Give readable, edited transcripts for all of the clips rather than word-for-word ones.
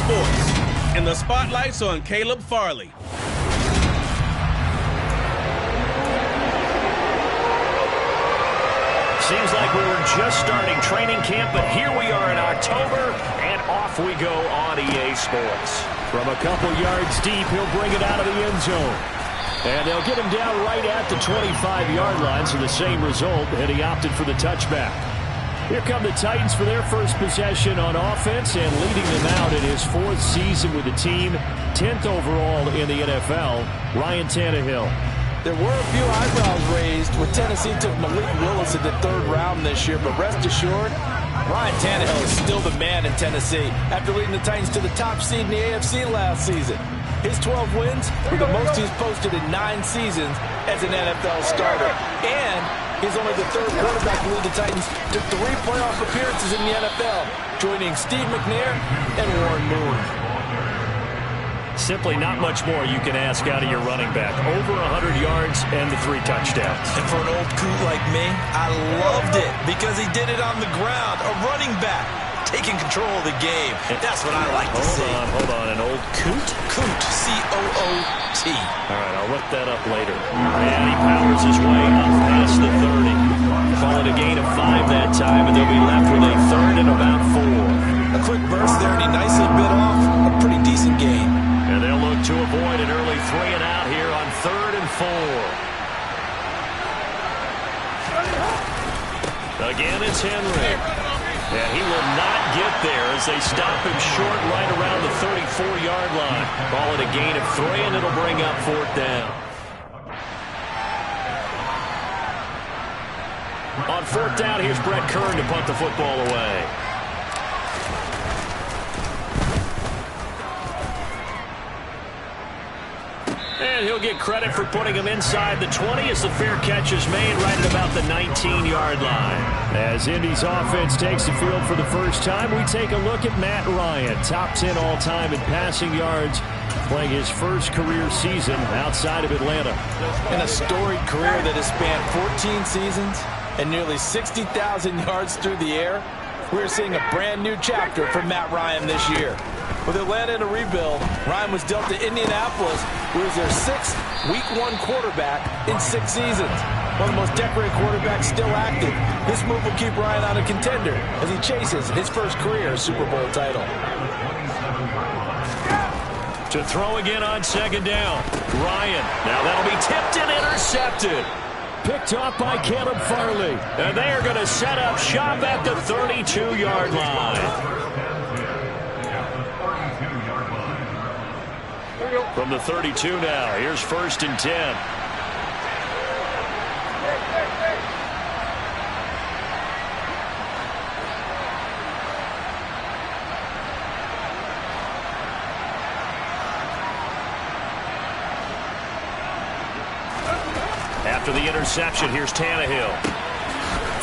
sports. And the spotlight's on Caleb Farley. Seems like we were just starting training camp, but here we are in October, and off we go on EA Sports. From a couple yards deep, he'll bring it out of the end zone. And they'll get him down right at the 25-yard line, so the same result, and he opted for the touchback. Here come the Titans for their first possession on offense, and leading them out in his fourth season with the team, 10th overall in the NFL, Ryan Tannehill. There were a few eyebrows raised when Tennessee took Malik Willis in the third round this year, but rest assured, Ryan Tannehill is still the man in Tennessee after leading the Titans to the top seed in the AFC last season. His 12 wins were the most he's posted in 9 seasons as an NFL starter. And he's only the third quarterback to lead the Titans to 3 playoff appearances in the NFL, joining Steve McNair and Warren Moon. Simply not much more you can ask out of your running back. Over 100 yards and the 3 touchdowns. And for an old coot like me, I loved it because he did it on the ground. A running back taking control of the game. That's what I like to see. Hold on. An old coot? Coot. C-O-O-T. All right, I'll look that up later. And he powers his way up past the 30. Calling a gain of 5 that time, and they'll be left with a third and about 4. A quick burst there, and he nicely bit off a pretty decent gain. And they'll look to avoid an early 3 and out here on 3rd and 4. Again, it's Henry. And he will not get there as they stop him short right around the 34-yard line. Call it a gain of 3, and it'll bring up 4th down. On 4th down, here's Brett Kern to punt the football away. And he'll get credit for putting him inside the 20 as the fair catch is made right at about the 19-yard line. As Indy's offense takes the field for the first time, we take a look at Matt Ryan, top 10 all-time in passing yards, playing his first career season outside of Atlanta. In a storied career that has spanned 14 seasons and nearly 60,000 yards through the air, we're seeing a brand new chapter for Matt Ryan this year. With Atlanta in a rebuild, Ryan was dealt to Indianapolis, who is their 6th Week 1 quarterback in 6 seasons. One of the most decorated quarterbacks still active. This move will keep Ryan on a contender as he chases his first career Super Bowl title. To throw again on 2nd down. Ryan. Now that'll be tipped and intercepted. Picked off by Caleb Farley. And they are going to set up shop at the 32-yard line. From the 32 now, here's 1st and 10. After the interception, here's Tannehill.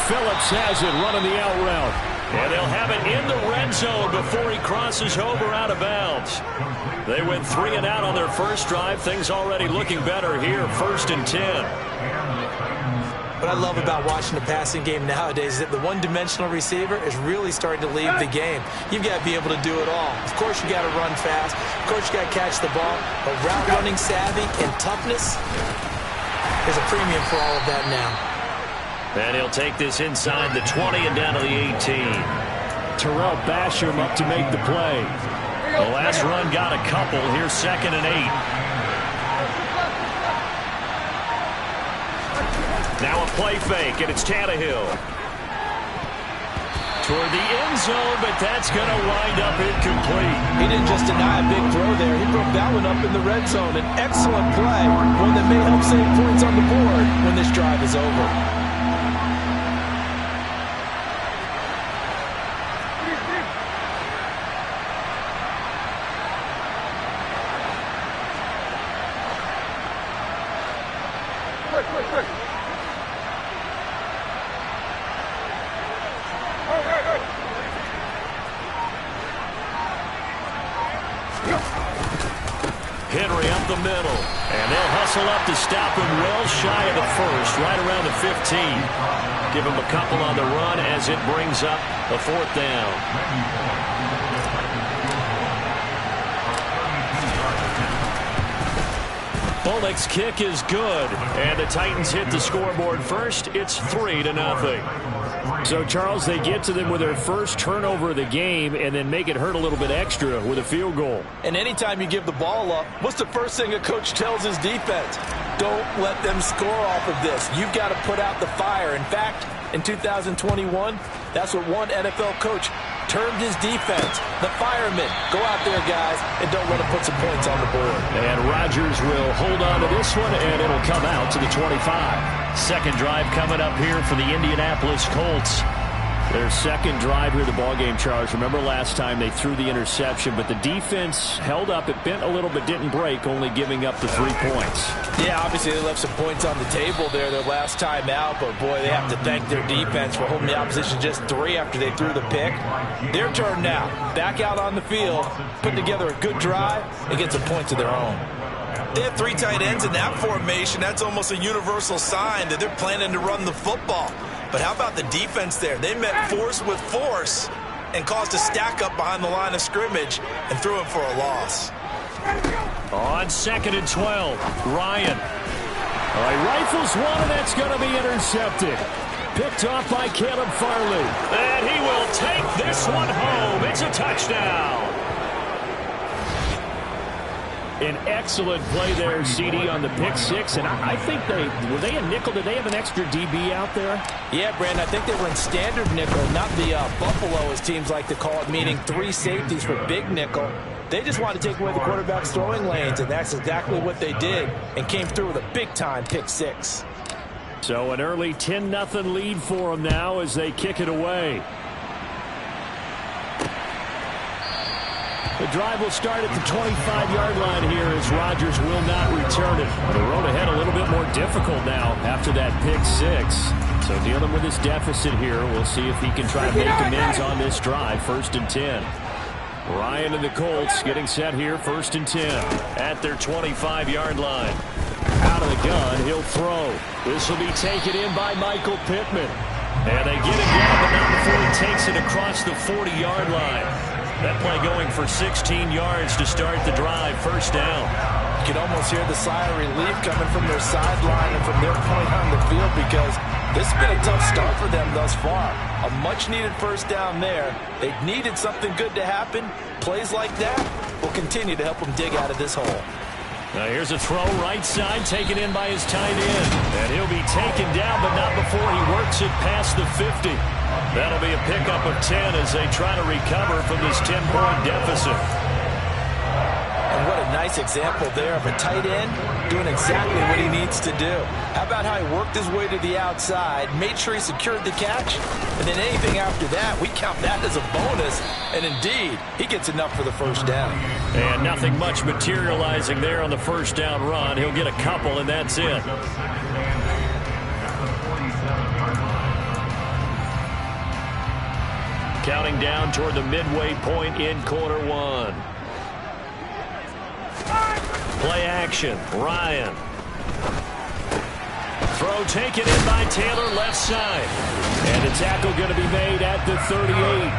Phillips has it, running the out route. And they'll have it in the red zone before he crosses over out of bounds. They went 3 and out on their first drive. Things already looking better here. 1st and 10. What I love about watching the passing game nowadays is that the one-dimensional receiver is really starting to leave the game. You've got to be able to do it all. Of course, you got to run fast. Of course, you got to catch the ball. But route running savvy and toughness, there's a premium for all of that now. And he'll take this inside the 20 and down to the 18. Terrell Basham up to make the play. The last run got a couple. Here's 2nd and 8. Now a play fake, and it's Tannehill. Toward the end zone, but that's going to wind up incomplete. He didn't just deny a big throw there. He broke that one up in the red zone. An excellent play, one that may help save points on the board when this drive is over. Henry up the middle, and they'll hustle up to stop him well shy of the first, right around the 15. Give him a couple on the run as it brings up a 4th down. Bullock's kick is good, and the Titans hit the scoreboard first. It's 3-0. So, Charles, they get to them with their first turnover of the game and then make it hurt a little bit extra with a field goal. And anytime you give the ball up, what's the first thing a coach tells his defense? Don't let them score off of this. You've got to put out the fire. In fact, in 2021, that's what one NFL coach termed his defense, the firemen. Go out there, guys, and don't let them put some points on the board. And Rodgers will hold on to this one, and it'll come out to the 25. Second drive coming up here for the Indianapolis Colts. Their second drive here, the ballgame, Charles. Remember last time they threw the interception, but the defense held up. It bent a little but didn't break, only giving up the 3 points. Yeah, obviously they left some points on the table there their last time out, but boy, they have to thank their defense for holding the opposition just 3 after they threw the pick. Their turn now. Back out on the field, put together a good drive, and get some points of their own. They have 3 tight ends in that formation. That's almost a universal sign that they're planning to run the football. But how about the defense there? They met force with force and caused a stack up behind the line of scrimmage and threw him for a loss. On 2nd and 12, Ryan. All right, rifles one, and that's going to be intercepted. Picked off by Caleb Farley. And he will take this one home. It's a touchdown. An excellent play there, CD, on the pick 6. And I think were they a nickel? Did they have an extra DB out there? Yeah, Brandon, I think they were in standard nickel, not the Buffalo, as teams like to call it, meaning 3 safeties for big nickel. They just wanted to take away the quarterback's throwing lanes, and that's exactly what they did, and came through with a big-time pick 6. So an early 10-0 lead for them now as they kick it away. The drive will start at the 25-yard line here as Rodgers will not return it. The road ahead a little bit more difficult now after that pick 6. So dealing with his deficit here, we'll see if he can try to make amends on this drive. 1st and 10. Ryan and the Colts getting set here. 1st and 10 at their 25-yard line. Out of the gun, he'll throw. This will be taken in by Michael Pittman. And they get it down, but not before he takes it across the 40-yard line. That play going for 16 yards to start the drive. 1st down. You can almost hear the sigh of relief coming from their sideline and from their point on the field, because this has been a tough start for them thus far. A much-needed 1st down there. They needed something good to happen. Plays like that will continue to help them dig out of this hole. Now here's a throw right side, taken in by his tight end. And he'll be taken down, but not before he works it past the 50. That'll be a pickup of 10 as they try to recover from this 10-point deficit. And what a nice example there of a tight end doing exactly what he needs to do. How about how he worked his way to the outside, made sure he secured the catch, and then anything after that, we count that as a bonus. And indeed, he gets enough for the 1st down. And nothing much materializing there on the 1st down run. He'll get a couple, and that's it. Counting down toward the midway point in quarter 1. Play action. Ryan. Throw taken in by Taylor, left side. And the tackle going to be made at the 38.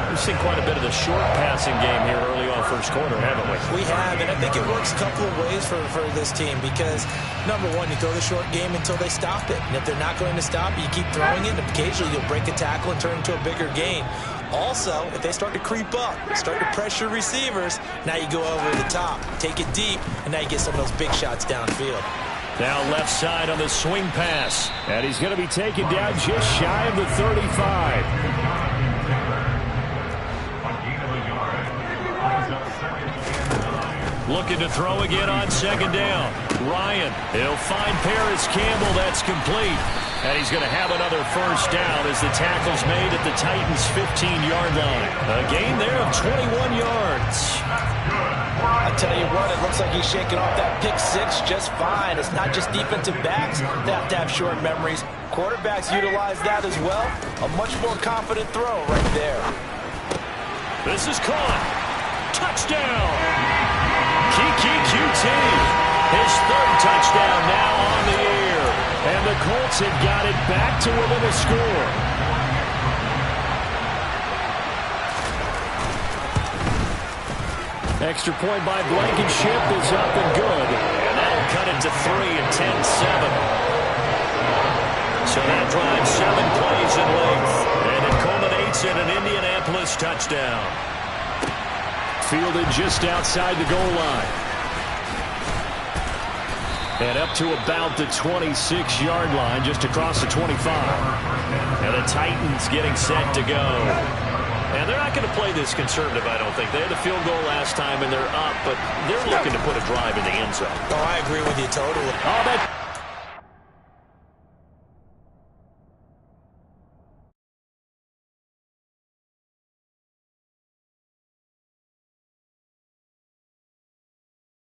We've seen quite a bit of the short passing game here early on 1st quarter, haven't we? We have, and I think it works a couple of ways for this team because, number one, you throw the short game until they stop it. And if they're not going to stop it, you keep throwing it. And occasionally you'll break a tackle and turn it into a bigger gain. Also, if they start to creep up, start to pressure receivers, now you go over the top, take it deep, and now you get some of those big shots downfield. Now left side on the swing pass. And he's going to be taken down just shy of the 35. Looking to throw again on 2nd down. Ryan, he'll find Paris Campbell. That's complete. And he's going to have another 1st down as the tackle's made at the Titans' 15-yard line. A gain there of 21 yards. I tell you what, it looks like he's shaking off that pick 6 just fine. It's not just defensive backs that have to have short memories. Quarterbacks utilize that as well. A much more confident throw right there. This is caught. Touchdown. Kiki QT. His 3rd touchdown now on the air. And the Colts have got it back to within a score. Extra point by Blankenship is up and good. And that'll cut it to 3 and 10-7. So that drives 7 plays in length. And it culminates in an Indianapolis touchdown. Fielded just outside the goal line. And up to about the 26-yard line, just across the 25. And the Titans getting set to go. And they're not going to play this conservative, I don't think. They had the field goal last time, and they're up, but they're looking to put a drive in the end zone. Oh, I agree with you totally. Oh, that